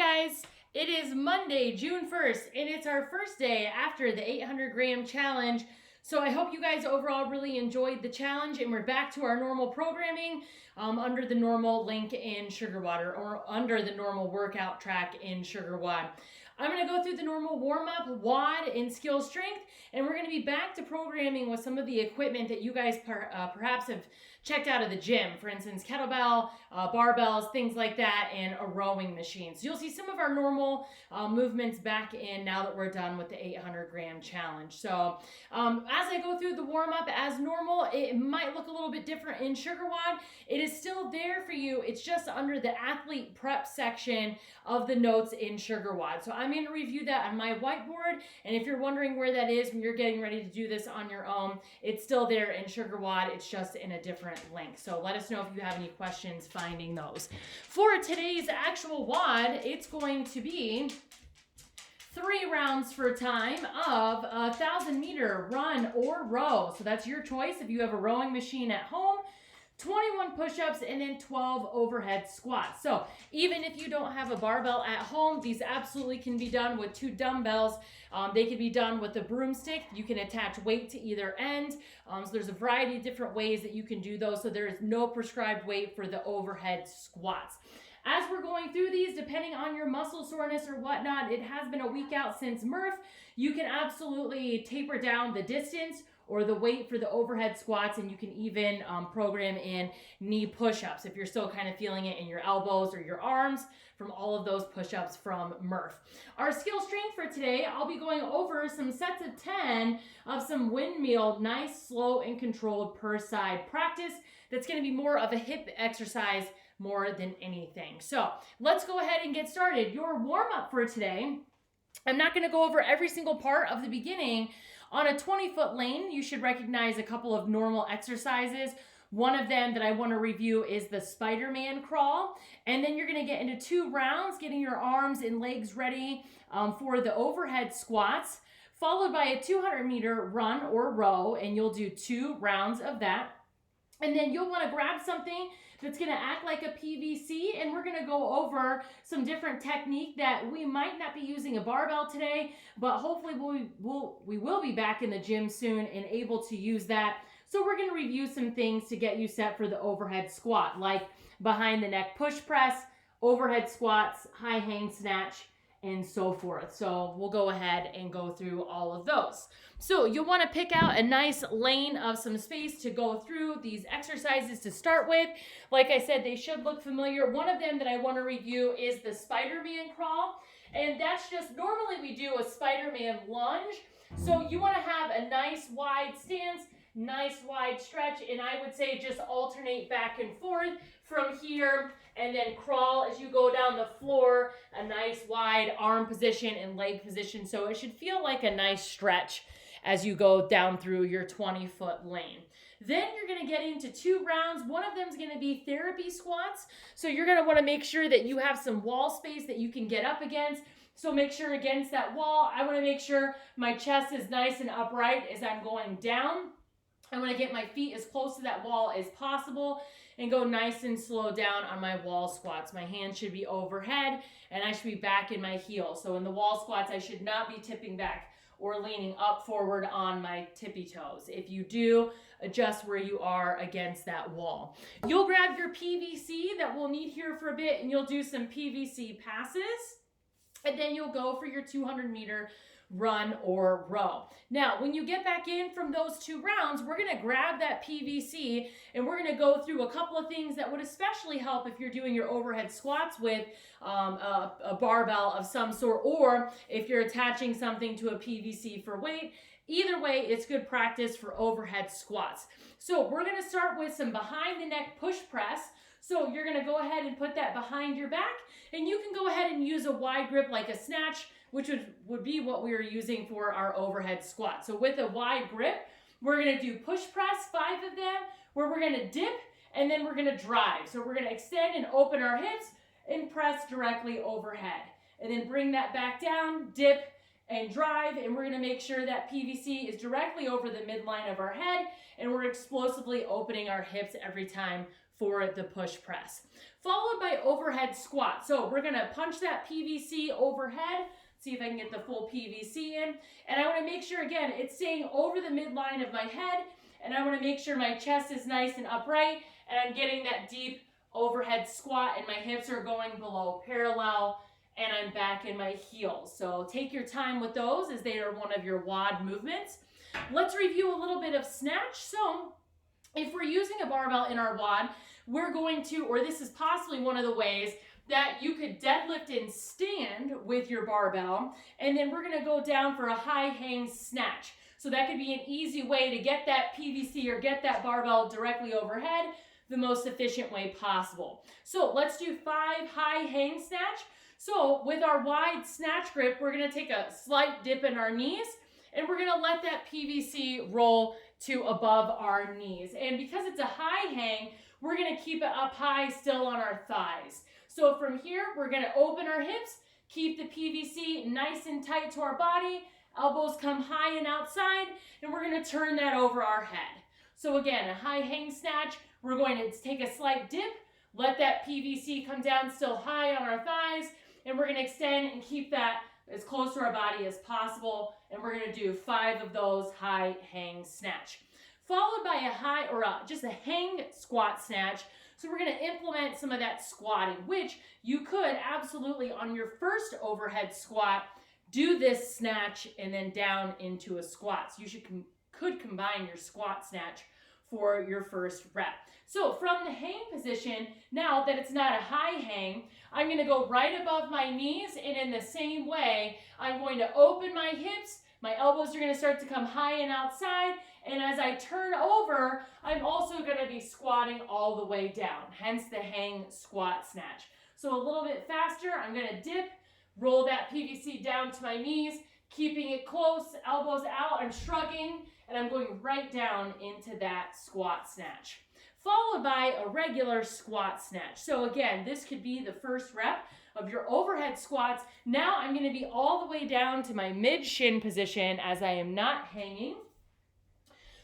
guys, it is Monday, June 1st, and it's our first day after the 800 gram challenge. So I hope you guys overall really enjoyed the challenge, and we're back to our normal programming under the normal link in Sugar Water, or under the normal workout track in Sugar WOD. I'm going to go through the normal warm-up, WOD, and skill strength, and we're going to be back to programming with some of the equipment that you guys perhaps have checked out of the gym. For instance, kettlebell, barbells, things like that, and a rowing machine. So you'll see some of our normal movements back in now that we're done with the 800 gram challenge. So as I go through the warm-up as normal, it might look a little bit different in Sugar WOD. It is still there for you. It's just under the athlete prep section of the notes in Sugar WOD. So I'm going to review that on my whiteboard, and if you're wondering where that is when you're getting ready to do this on your own, it's still there in Sugar WOD. It's just in a different link. So let us know if you have any questions finding those. For today's actual WOD, it's going to be 3 rounds for time of a 1,000-meter run or row. So that's your choice if you have a rowing machine at home. 21 push-ups, and then 12 overhead squats. So even if you don't have a barbell at home, these absolutely can be done with 2 dumbbells. They can be done with a broomstick. You can attach weight to either end. So there's a variety of different ways that you can do those. So there is no prescribed weight for the overhead squats. As we're going through these, depending on your muscle soreness or whatnot, it has been a week out since Murph. You can absolutely taper down the distance or the weight for the overhead squats, and you can even program in knee push-ups if you're still kind of feeling it in your elbows or your arms from all of those push-ups from Murph. Our skill strength for today, I'll be going over some sets of 10 of some windmill, nice, slow, and controlled per side practice. That's going to be more of a hip exercise more than anything. So let's go ahead and get started. Your warm-up for today, I'm not going to go over every single part of the beginning. On a 20-foot lane, you should recognize a couple of normal exercises. One of them that I want to review is the Spider-Man crawl. And then you're going to get into 2 rounds, getting your arms and legs ready for the overhead squats, followed by a 200-meter run or row, and you'll do 2 rounds of that. And then you'll want to grab something that's going to act like a PVC, and we're going to go over some different technique that we might not be using a barbell today, but hopefully we will be back in the gym soon and able to use that. So we're going to review some things to get you set for the overhead squat, like behind the neck push press, overhead squats, high hang snatch, and so forth. So we'll go ahead and go through all of those. So you'll want to pick out a nice lane of some space to go through these exercises to start with. Like I said, they should look familiar. One of them that I want to review is the Spider-Man crawl. And that's just, normally we do a Spider-Man lunge. So you want to have a nice wide stance, nice wide stretch, and I would say just alternate back and forth from here, and then crawl as you go down the floor, a nice wide arm position and leg position. So it should feel like a nice stretch as you go down through your 20-foot lane. Then you're going to get into 2 rounds. One of them is going to be therapy squats. So you're going to want to make sure that you have some wall space that you can get up against. So make sure against that wall, I want to make sure my chest is nice and upright as I'm going down. I want to get my feet as close to that wall as possible and go nice and slow down on my wall squats. My hands should be overhead and I should be back in my heels. So in the wall squats, I should not be tipping back or leaning up forward on my tippy toes. If you do, adjust where you are against that wall. You'll grab your PVC that we'll need here for a bit, and you'll do some PVC passes, and then you'll go for your 200-meter run or row. Now, when you get back in from those 2 rounds, we're going to grab that PVC and we're going to go through a couple of things that would especially help if you're doing your overhead squats with a barbell of some sort, or if you're attaching something to a PVC for weight. Either way, it's good practice for overhead squats. So we're going to start with some behind the neck push press. So you're going to go ahead and put that behind your back, and you can go ahead and use a wide grip like a snatch, which would be what we were using for our overhead squat. So with a wide grip, we're going to do push press, 5 of them, where we're going to dip and then we're going to drive. So we're going to extend and open our hips and press directly overhead. And then bring that back down, dip and drive, and we're going to make sure that PVC is directly over the midline of our head, and we're explosively opening our hips every time for the push press. Followed by overhead squat. So we're gonna punch that PVC overhead. See if I can get the full PVC in. And I wanna make sure, again, it's staying over the midline of my head, and I wanna make sure my chest is nice and upright, and I'm getting that deep overhead squat, and my hips are going below parallel, and I'm back in my heels. So take your time with those as they are one of your WOD movements. Let's review a little bit of snatch. So if we're using a barbell in our WOD, we're going to, or this is possibly one of the ways that you could deadlift and stand with your barbell, and then we're gonna go down for a high hang snatch. So that could be an easy way to get that PVC or get that barbell directly overhead the most efficient way possible. So let's do 5 high hang snatch. So with our wide snatch grip, we're gonna take a slight dip in our knees, and we're gonna let that PVC roll to above our knees. And because it's a high hang, we're gonna keep it up high still on our thighs. So from here, we're gonna open our hips, keep the PVC nice and tight to our body, elbows come high and outside, and we're gonna turn that over our head. So again, a high hang snatch, we're going to take a slight dip, let that PVC come down still high on our thighs, and we're gonna extend and keep that as close to our body as possible, and we're gonna do 5 of those high hang snatch. Followed by a high, or just a hang squat snatch. So we're gonna implement some of that squatting, which you could absolutely on your first overhead squat, do this snatch and then down into a squat. So you could combine your squat snatch for your first rep. So from the hang position, now that it's not a high hang, I'm gonna go right above my knees, and in the same way, I'm going to open my hips, my elbows are gonna start to come high and outside, and as I turn over, I'm also gonna be squatting all the way down, hence the hang squat snatch. So a little bit faster, I'm gonna dip, roll that PVC down to my knees, keeping it close, elbows out, I'm shrugging, and I'm going right down into that squat snatch. Followed by a regular squat snatch. So again, this could be the first rep of your overhead squats. Now I'm gonna be all the way down to my mid-shin position as I am not hanging.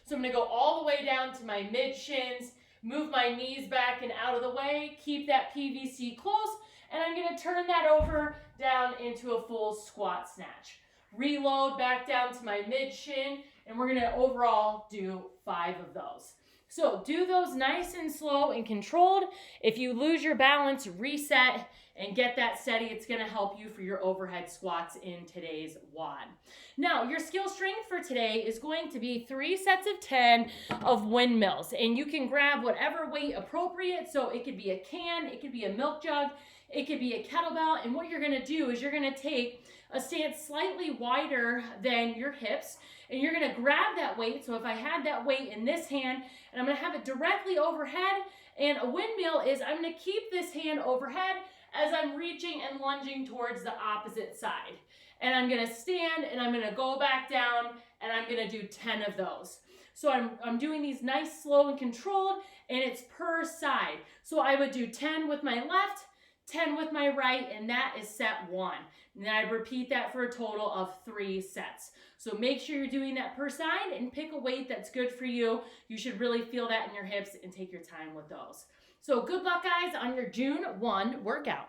So I'm gonna go all the way down to my mid-shins, move my knees back and out of the way, keep that PVC close, and I'm gonna turn that over down into a full squat snatch. Reload back down to my mid-shin, and we're gonna overall do 5 of those. So do those nice and slow and controlled. If you lose your balance, reset and get that steady. It's gonna help you for your overhead squats in today's WOD. Now, your skill strength for today is going to be 3 sets of 10 of windmills, and you can grab whatever weight appropriate. So it could be a can, it could be a milk jug, it could be a kettlebell, and what you're gonna do is you're gonna take a stance slightly wider than your hips, and you're gonna grab that weight. So if I had that weight in this hand, and I'm gonna have it directly overhead, and a windmill is I'm gonna keep this hand overhead as I'm reaching and lunging towards the opposite side. And I'm gonna stand, and I'm gonna go back down, and I'm gonna do 10 of those. So I'm doing these nice, slow, and controlled, and it's per side. So I would do 10 with my left, 10 with my right, and that is set 1. And then I repeat that for a total of 3 sets. So make sure you're doing that per side and pick a weight that's good for you. You should really feel that in your hips and take your time with those. So good luck, guys, on your June 1 workout.